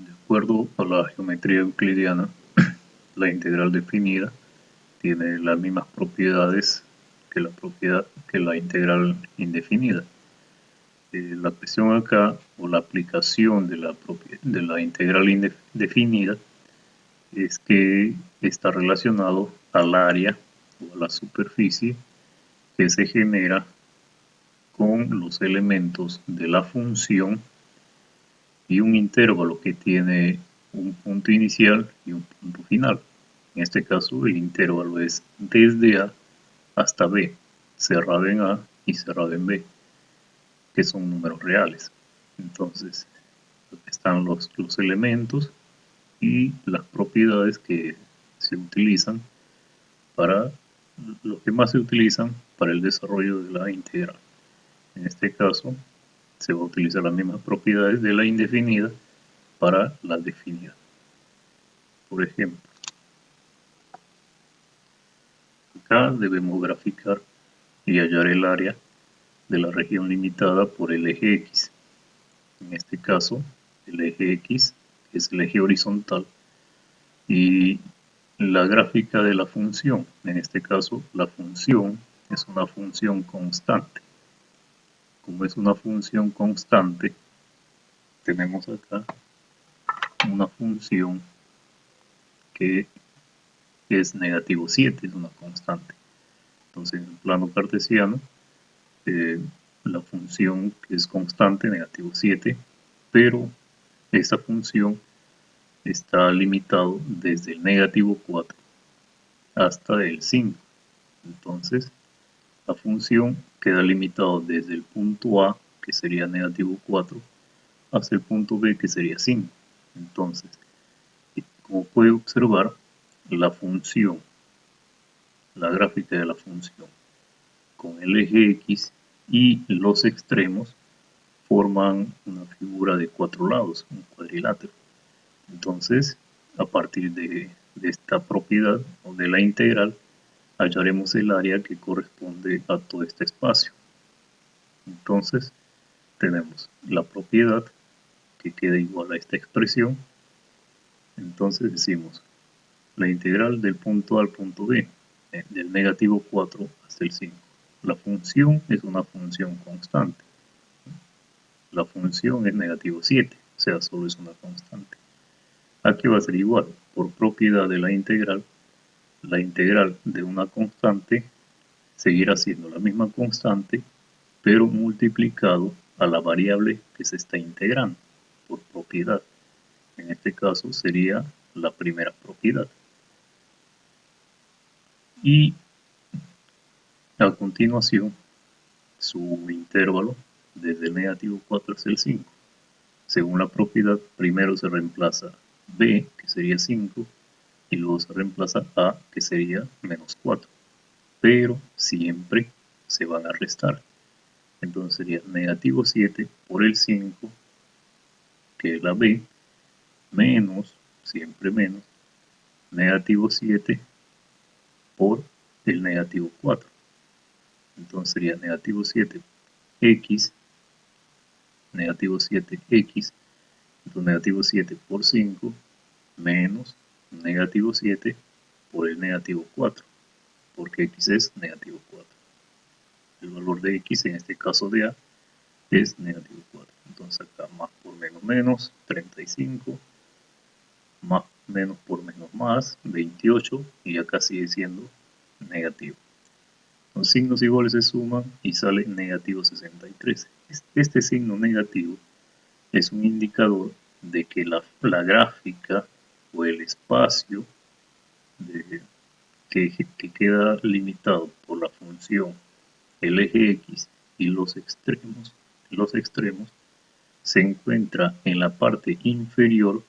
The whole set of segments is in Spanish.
De acuerdo a la geometría euclidiana, la integral definida tiene las mismas propiedades que la integral indefinida. La cuestión acá, o la aplicación de la integral indefinida, es que está relacionado al área o a la superficie que se genera con los elementos de la función y un intervalo que tiene un punto inicial y un punto final. En este caso, el intervalo es desde A hasta B, cerrado en A y cerrado en B, que son números reales. Entonces, están los elementos y las propiedades que se utilizan para lo que más se utilizan para el desarrollo de la integral. En este caso, se va a utilizar las mismas propiedades de la indefinida para la definida. Por ejemplo, acá debemos graficar y hallar el área de la región limitada por el eje X. En este caso, el eje X es el eje horizontal y la gráfica de la función. En este caso, la función es una función constante. Como es una función constante, tenemos acá una función que es negativo 7, es una constante. Entonces, en el plano cartesiano, la función que es constante, negativo 7, pero esta función está limitado desde el negativo 4 hasta el 5. Entonces, la función queda limitada desde el punto A, que sería negativo 4, hasta el punto B, que sería 5. Entonces, como puede observar, la función, la gráfica de la función, con el eje X y los extremos forman una figura de 4 lados, un cuadrilátero. Entonces, a partir de esta propiedad o de la integral, hallaremos el área que corresponde a todo este espacio. Entonces, tenemos la propiedad que queda igual a esta expresión. Entonces decimos la integral del punto A al punto B, del negativo 4 hasta el 5. La función es una función constante. La función es negativo 7, o sea, solo es una constante. Aquí va a ser igual, por propiedad de la integral de una constante seguirá siendo la misma constante, pero multiplicado a la variable que se está integrando por propiedad. En este caso sería la primera propiedad. Y a continuación, su intervalo desde el negativo 4 hasta el 5. Según la propiedad, primero se reemplaza b, que sería 5, y luego se reemplaza a, que sería menos 4. Pero siempre se van a restar. Entonces sería negativo 7 por el 5, que es la b, menos, siempre menos, negativo 7 por el negativo 4. Entonces sería negativo 7x, negativo 7x, entonces negativo 7 por 5, menos negativo 7 por el negativo 4, porque x es negativo 4. El valor de x, en este caso de a, es negativo 4. Entonces acá más por menos, 35, más menos por menos más, 28, y acá sigue siendo negativo. Los signos iguales se suman y sale negativo 63. Este signo negativo es un indicador de que la gráfica o el espacio que queda limitado por la función el eje X y los extremos se encuentra en la parte inferior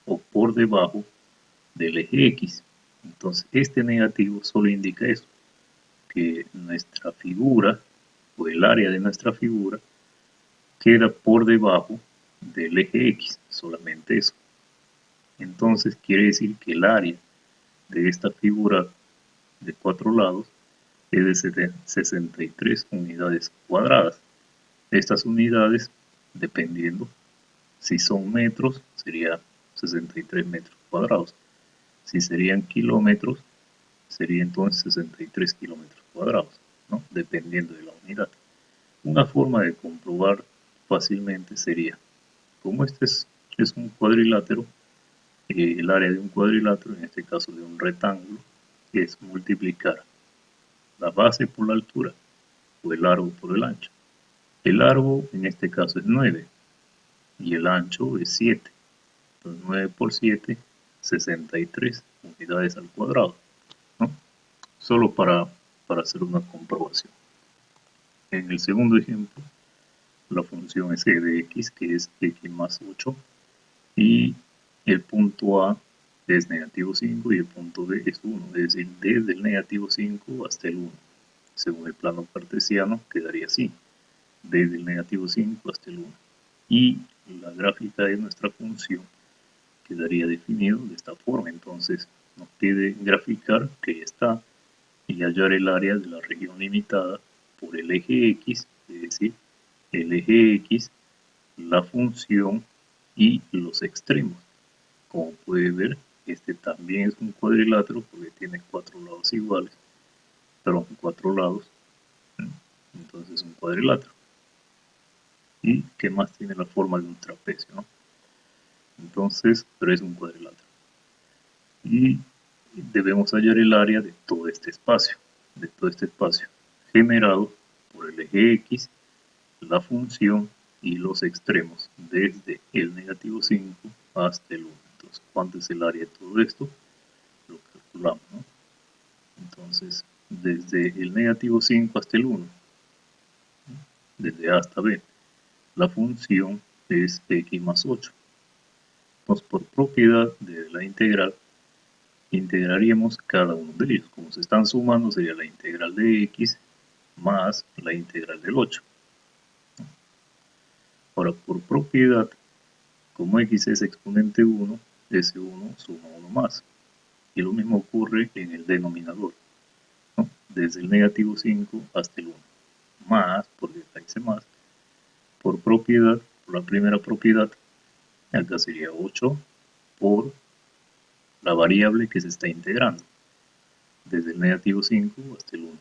o por debajo del eje X. Entonces este negativo solo indica eso, que nuestra figura o el área de nuestra figura queda por debajo del eje X, solamente eso. Entonces quiere decir que el área de esta figura de 4 lados es de 63 unidades cuadradas. Estas unidades, dependiendo si son metros, sería 63 metros cuadrados. Si serían kilómetros, sería entonces 63 kilómetros cuadrados, ¿no? Dependiendo de la unidad. Una forma de comprobar fácilmente sería, como este es un cuadrilátero, el área de un cuadrilátero, en este caso de un rectángulo, es multiplicar la base por la altura o el largo por el ancho. El largo en este caso es 9 y el ancho es 7. Entonces 9 por 7, 63 unidades al cuadrado, ¿no? Solo para hacer una comprobación. En el segundo ejemplo, la función es e de x, que es x más 8, y el punto A es negativo 5 y el punto B es 1, es decir, desde el negativo 5 hasta el 1. Según el plano cartesiano quedaría así, desde el negativo 5 hasta el 1. Y la gráfica de nuestra función quedaría definido de esta forma. Entonces nos pide graficar que está y hallar el área de la región limitada por el eje X, es decir, el eje X, la función y los extremos. Como puede ver, este también es un cuadrilátero porque tiene 4 lados iguales, pero 4 lados, entonces es un cuadrilátero. Y que más tiene la forma de un trapecio, ¿no? Entonces, pero es un cuadrilátero. Y debemos hallar el área de todo este espacio, generado por el eje X, la función y los extremos, desde el negativo 5 hasta el 1. Entonces, ¿cuánto es el área de todo esto? Lo calculamos, ¿no? Entonces, desde el negativo 5 hasta el 1, desde A hasta B, la función es x más 8. Entonces, por propiedad de la integral, integraríamos cada uno de ellos. Como se están sumando, sería la integral de x más la integral del 8. Ahora, por propiedad, como x es exponente 1, ese 1 suma 1 más. Y lo mismo ocurre en el denominador, ¿no? Desde el negativo 5 hasta el 1. Más, porque acá dice más, por propiedad, por la primera propiedad, acá sería 8 por la variable que se está integrando, desde el negativo 5 hasta el 1.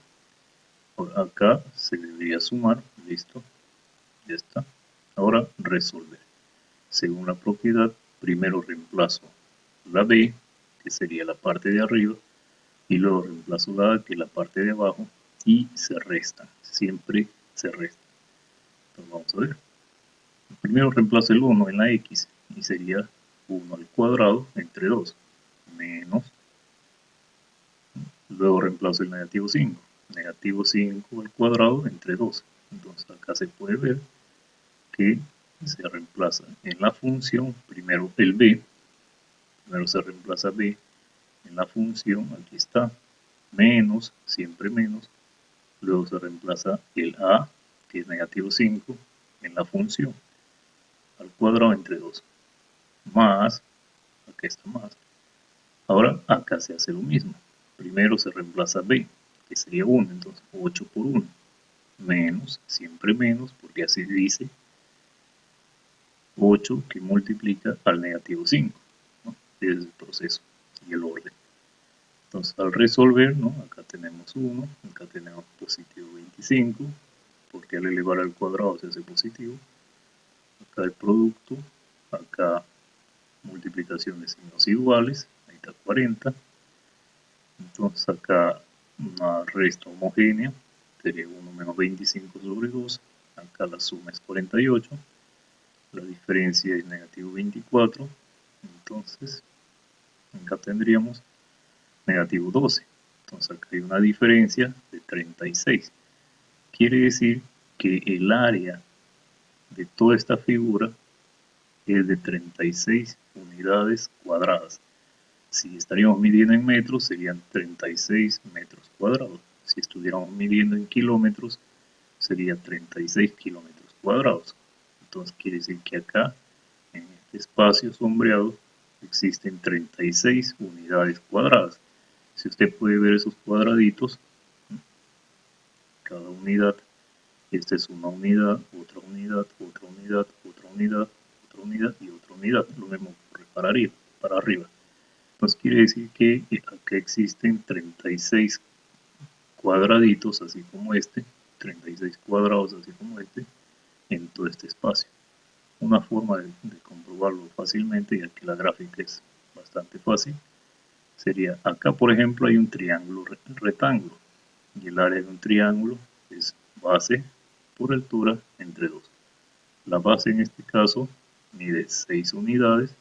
Por acá se debería sumar, listo, ya está. Ahora resolver. Según la propiedad, primero reemplazo la b, que sería la parte de arriba, y luego reemplazo la a, que es la parte de abajo, y se restan, siempre se restan. Entonces vamos a ver. Primero reemplazo el 1 en la x, y sería 1 al cuadrado entre 2, menos, luego reemplazo el negativo 5, negativo 5 al cuadrado entre 2. Entonces acá se puede ver que se reemplaza en la función, primero el b, primero se reemplaza b en la función, aquí está, menos, siempre menos, luego se reemplaza el a, que es negativo 5, en la función, al cuadrado entre 2, más, acá está más. Ahora acá se hace lo mismo, primero se reemplaza b, que sería 1, entonces 8 por 1, menos, siempre menos, porque así dice, 8 que multiplica al negativo 5, ¿no? Es el proceso y el orden. Entonces al resolver, ¿no? Acá tenemos 1, acá tenemos positivo 25, porque al elevar al cuadrado se hace positivo. Acá el producto, acá multiplicación de signos iguales, ahí está 40. Entonces acá una resta homogénea, sería 1 menos 25 sobre 2, acá la suma es 48. La diferencia es negativo 24, entonces acá tendríamos negativo 12. Entonces acá hay una diferencia de 36. Quiere decir que el área de toda esta figura es de 36 unidades cuadradas. Si estaríamos midiendo en metros, serían 36 metros cuadrados. Si estuviéramos midiendo en kilómetros, sería 36 kilómetros cuadrados. Entonces quiere decir que acá, en este espacio sombreado, existen 36 unidades cuadradas. Si usted puede ver esos cuadraditos, cada unidad, esta es una unidad, otra unidad, otra unidad, otra unidad, otra unidad y otra unidad. Lo mismo ocurre para arriba. Entonces quiere decir que acá existen 36 cuadraditos, así como este, 36 cuadrados, así como este, en todo este espacio. Una forma de comprobarlo fácilmente, ya que la gráfica es bastante fácil, sería acá, por ejemplo, hay un triángulo rectángulo, y el área de un triángulo es base por altura entre 2. La base en este caso mide 6 unidades,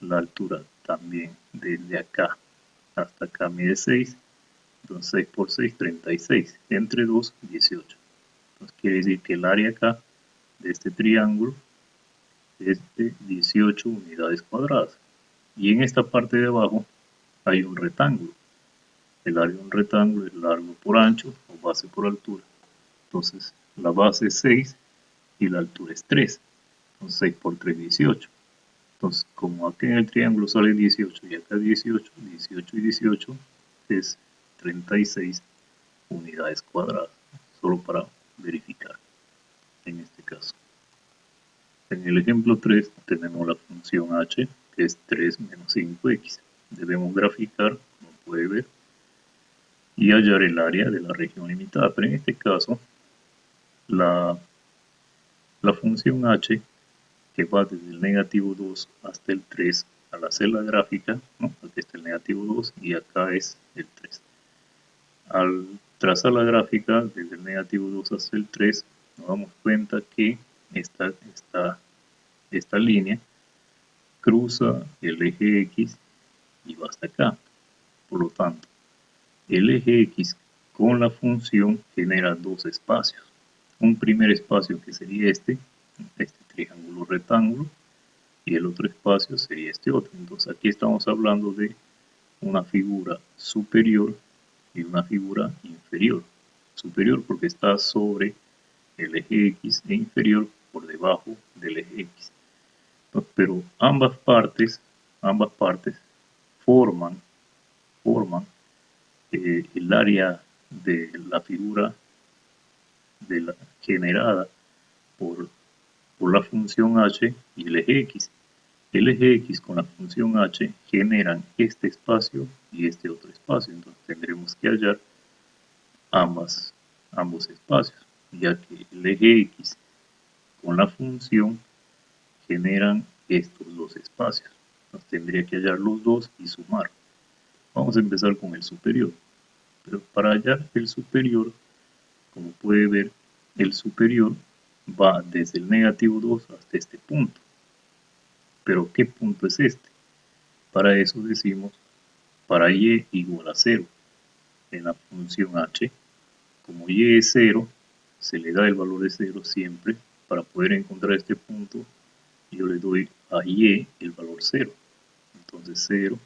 la altura también desde acá hasta acá mide 6, entonces 6 por 6, 36, entre 2, 18. Entonces quiere decir que el área acá de este triángulo es de 18 unidades cuadradas. Y en esta parte de abajo hay un rectángulo. El área de un rectángulo es largo por ancho o base por altura. Entonces la base es 6 y la altura es 3. Entonces 6 por 3, 18. Entonces, como aquí en el triángulo sale 18 y acá 18, 18 y 18 es 36 unidades cuadradas, solo para verificar en este caso. En el ejemplo 3 tenemos la función h, que es 3 menos 5x. Debemos graficar, como puede ver, y hallar el área de la región limitada, pero en este caso la función h, que va desde el negativo 2 hasta el 3, al hacer la gráfica, ¿no? Aquí está el negativo 2 y acá es el 3. Al trazar la gráfica desde el negativo 2 hasta el 3, nos damos cuenta que esta línea cruza el eje X y va hasta acá. Por lo tanto, el eje X con la función genera dos espacios. Un primer espacio que sería este triángulo rectángulo, y el otro espacio sería este otro. Entonces aquí estamos hablando de una figura superior y una figura inferior. Superior porque está sobre el eje X e inferior por debajo del eje X. Entonces, pero ambas partes forman el área de la figura generada por la función h y el eje X. El eje X con la función h generan este espacio y este otro espacio. Entonces tendremos que hallar ambos espacios, ya que el eje X con la función generan estos dos espacios. Entonces tendría que hallar los dos y sumar. Vamos a empezar con el superior. Pero para hallar el superior, como puede ver, el superior va desde el negativo 2 hasta este punto. Pero ¿qué punto es este? Para eso decimos para y igual a 0 en la función h. Como y es 0, se le da el valor de 0 siempre. Para poder encontrar este punto, yo le doy a y el valor 0. Entonces 0.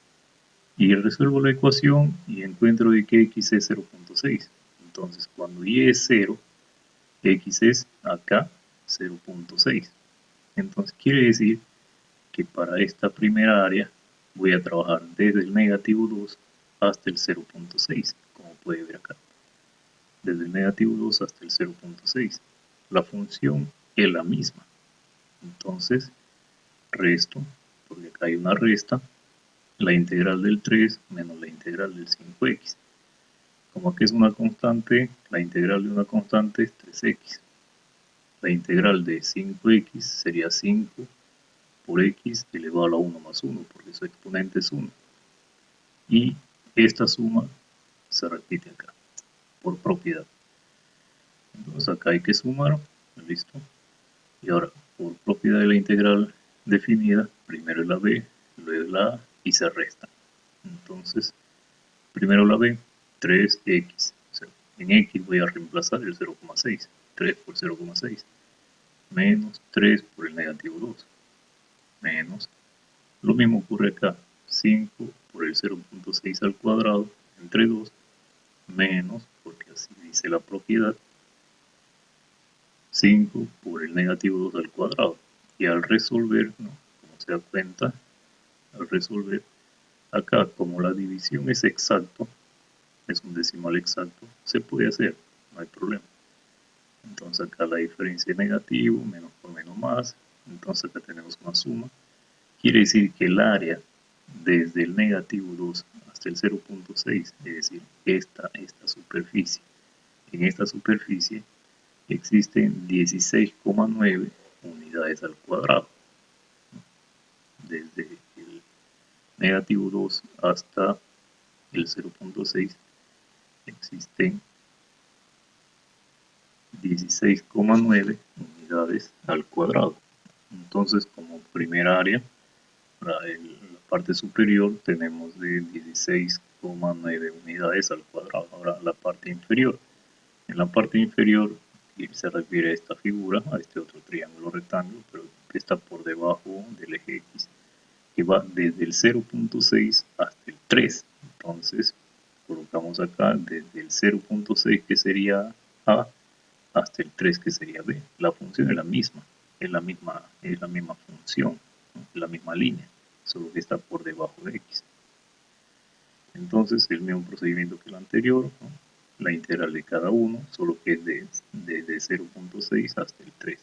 Y resuelvo la ecuación y encuentro de que x es 0.6. Entonces cuando y es 0, x es acá 0.6. Entonces quiere decir que para esta primera área voy a trabajar desde el negativo 2 hasta el 0.6, como puede ver acá. Desde el negativo 2 hasta el 0.6. La función es la misma. Entonces resto, porque acá hay una resta, la integral del 3 menos la integral del 5x. Como aquí es una constante, la integral de una constante es 3x. La integral de 5x sería 5 por x elevado a la 1 más 1, porque su exponente es 1. Y esta suma se repite acá, por propiedad. Entonces acá hay que sumar, listo. Y ahora, por propiedad de la integral definida, primero la b, luego la a y se resta. Entonces, primero la b, 3x. O sea, en x voy a reemplazar el 0,6. 3 por 0,6. Menos 3 por el negativo 2. Menos, lo mismo ocurre acá, 5 por el 0.6 al cuadrado entre 2, menos, porque así dice la propiedad, 5 por el negativo 2 al cuadrado. Y al resolver, ¿no? Como se da cuenta, al resolver, acá como la división es exacto, es un decimal exacto, se puede hacer, no hay problema. Entonces acá la diferencia es negativo, menos por menos más, entonces acá tenemos una suma Quiere decir que el área desde el negativo 2 hasta el 0.6, es decir, esta superficie. En esta superficie existen 16,9 unidades al cuadrado. Desde el negativo 2 hasta el 0.6 existen 16,9 unidades al cuadrado. Entonces, como primer área, la parte superior tenemos de 16,9 unidades al cuadrado. Ahora la parte inferior. En la parte inferior se refiere a esta figura, a este otro triángulo rectángulo, pero que está por debajo del eje X, que va desde el 0.6 hasta el 3. Entonces, colocamos acá desde el 0.6 que sería A hasta el 3 que sería B. La función es la misma, es la misma función, ¿no? La misma línea, solo que está por debajo de X. Entonces, el mismo procedimiento que el anterior, ¿no? La integral de cada uno, solo que es desde 0.6 hasta el 3.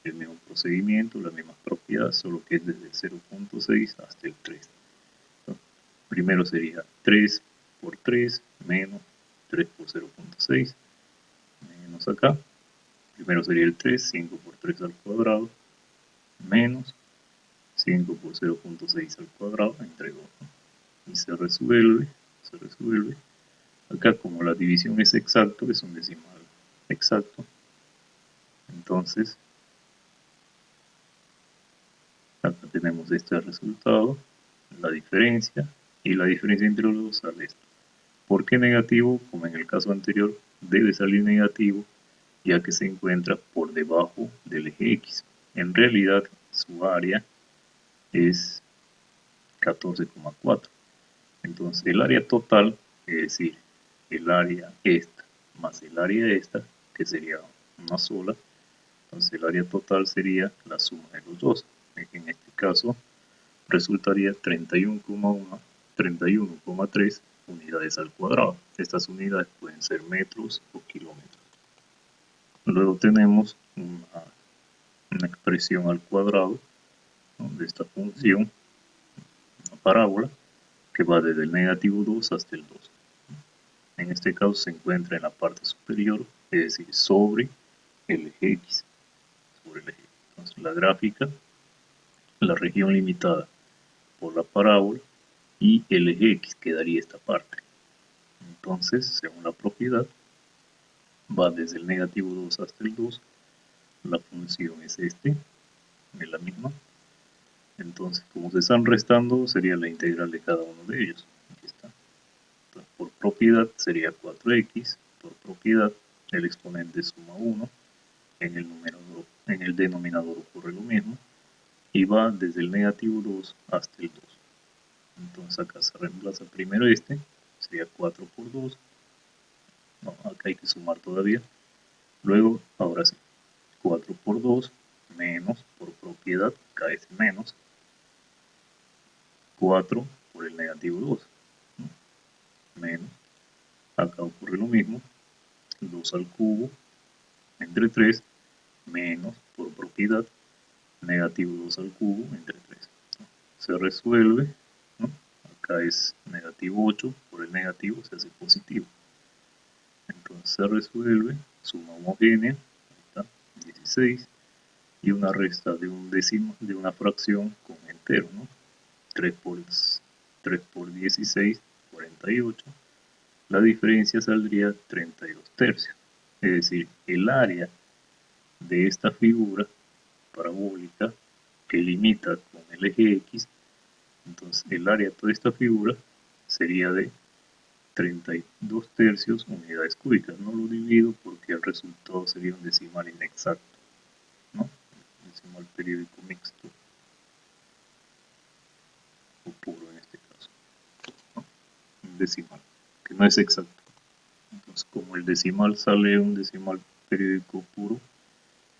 El mismo procedimiento, la misma propiedad, solo que es desde el 0.6 hasta el 3. Entonces, primero sería 3 por 3 menos 3 por 0.6 menos acá. Primero sería el 3, 5 por 3 al cuadrado, menos 5 por 0.6 al cuadrado entre 2. ¿No? Y se resuelve. Acá como la división es exacto, es un decimal exacto, entonces acá tenemos este resultado, la diferencia, y la diferencia entre los dos sale esto. ¿Por qué negativo? Como en el caso anterior, debe salir negativo, ya que se encuentra por debajo del eje X. En realidad, su área es 14,4. Entonces, el área total, es decir, el área esta más el área esta, que sería una sola, entonces el área total sería la suma de los dos. En este caso, resultaría 31,3 unidades al cuadrado. Estas unidades pueden ser metros o kilómetros. Luego tenemos una expresión al cuadrado, ¿no?, de esta función, una parábola, que va desde el negativo 2 hasta el 2. En este caso se encuentra en la parte superior, es decir, sobre el eje X. Entonces la gráfica, la región limitada por la parábola y el eje X quedaría esta parte. Entonces, según la propiedad, va desde el negativo 2 hasta el 2, la función es es la misma. Entonces, como se están restando, sería la integral de cada uno de ellos. Aquí está. Entonces, por propiedad sería 4x, por propiedad el exponente suma 1, en el denominador ocurre lo mismo, y va desde el negativo 2 hasta el 2. Entonces acá se reemplaza primero sería 4 por 2, no, acá hay que sumar todavía, luego, ahora sí, 4 por 2 menos, por propiedad, acá es menos, 4 por el negativo 2, ¿no?, menos, acá ocurre lo mismo, 2 al cubo, entre 3, menos, por propiedad, negativo 2 al cubo, entre 3. ¿No? Se resuelve, ¿no? Acá es negativo 8, por el negativo se hace positivo. Entonces se resuelve, suma homogénea, está, 16, y una resta de un décimo, de una fracción con entero, ¿no? 3 por 16, 48. La diferencia saldría 32 tercios. Es decir, el área de esta figura parabólica que limita con el eje X, entonces el área de toda esta figura sería de 32 tercios unidades cúbicas. No lo divido porque el resultado sería un decimal inexacto, ¿no? Un decimal periódico mixto, o puro en este caso, ¿no? Un decimal, que no es exacto. Entonces, como el decimal sale un decimal periódico puro,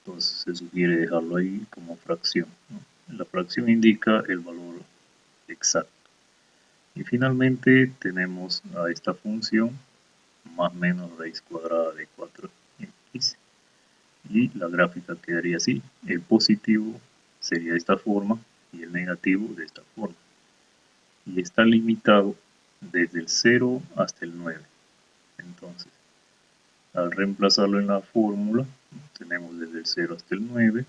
entonces se sugiere dejarlo ahí como fracción, ¿no? La fracción indica el valor exacto. Y finalmente tenemos a esta función más menos raíz cuadrada de 4x, y la gráfica quedaría así. El positivo sería de esta forma, y el negativo de esta forma. Y está limitado desde el 0 hasta el 9. Entonces, al reemplazarlo en la fórmula, tenemos desde el 0 hasta el 9,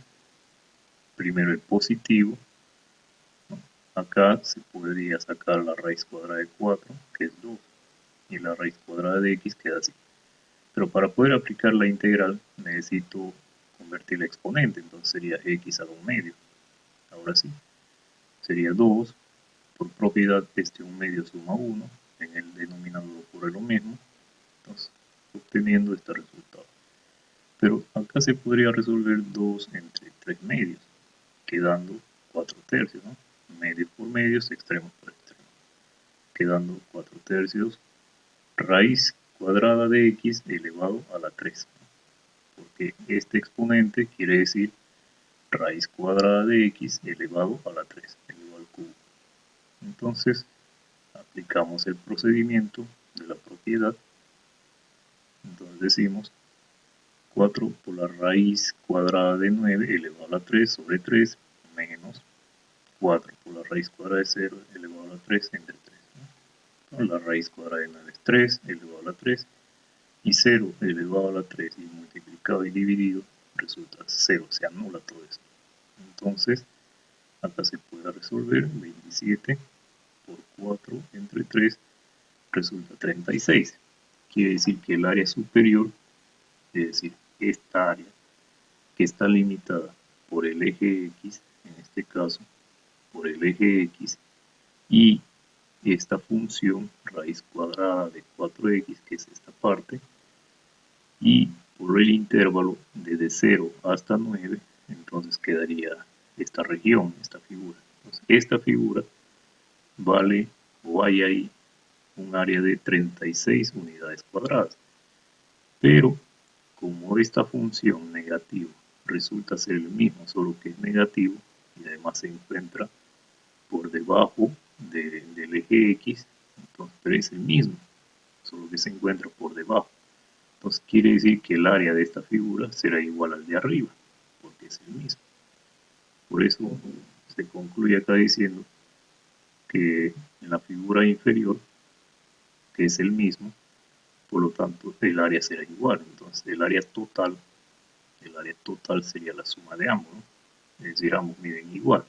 primero el positivo, ¿no? Acá se podría sacar la raíz cuadrada de 4, que es 2, y la raíz cuadrada de x queda así. Pero para poder aplicar la integral necesito convertir el exponente, entonces sería x a 1 medio. Ahora sí, sería 2, por propiedad este 1 medio suma 1, en el denominador ocurre lo mismo, entonces obteniendo este resultado. Pero acá se podría resolver 2 entre 3 medios, quedando 4 tercios, ¿no? Medios por medios, extremos por extremos, quedando 4 tercios raíz cuadrada de x elevado a la 3, ¿no? Porque este exponente quiere decir raíz cuadrada de x elevado a la 3, elevado al cubo. Entonces, aplicamos el procedimiento de la propiedad. Entonces decimos 4 por la raíz cuadrada de 9 elevado a la 3 sobre 3 menos 4 por la raíz cuadrada de 0 elevado a la 3 entre 3. ¿No? La raíz cuadrada de 9 es 3 elevado a la 3 y 0 elevado a la 3 y multiplicado y dividido resulta 0, se anula todo esto. Entonces, acá se puede resolver 27 por 4 entre 3 resulta 36. Quiere decir que el área superior, es decir, esta área que está limitada por el eje X, en este caso, por el eje X, y esta función raíz cuadrada de 4x, que es esta parte, y por el intervalo desde 0 hasta 9, entonces quedaría esta región, esta figura. Entonces, esta figura vale o hay ahí un área de 36 unidades cuadradas. Pero como esta función negativa resulta ser el mismo, solo que es negativo y además se encuentra por debajo del eje X, entonces pero es el mismo, solo que se encuentra por debajo. Entonces quiere decir que el área de esta figura será igual al de arriba, porque es el mismo. Por eso se concluye acá diciendo que en la figura inferior, que es el mismo, por lo tanto el área será igual. Entonces el área total sería la suma de ambos, ¿no? Es decir, ambos miden igual.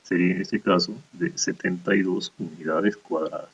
Sería en este caso de 72 unidades cuadradas.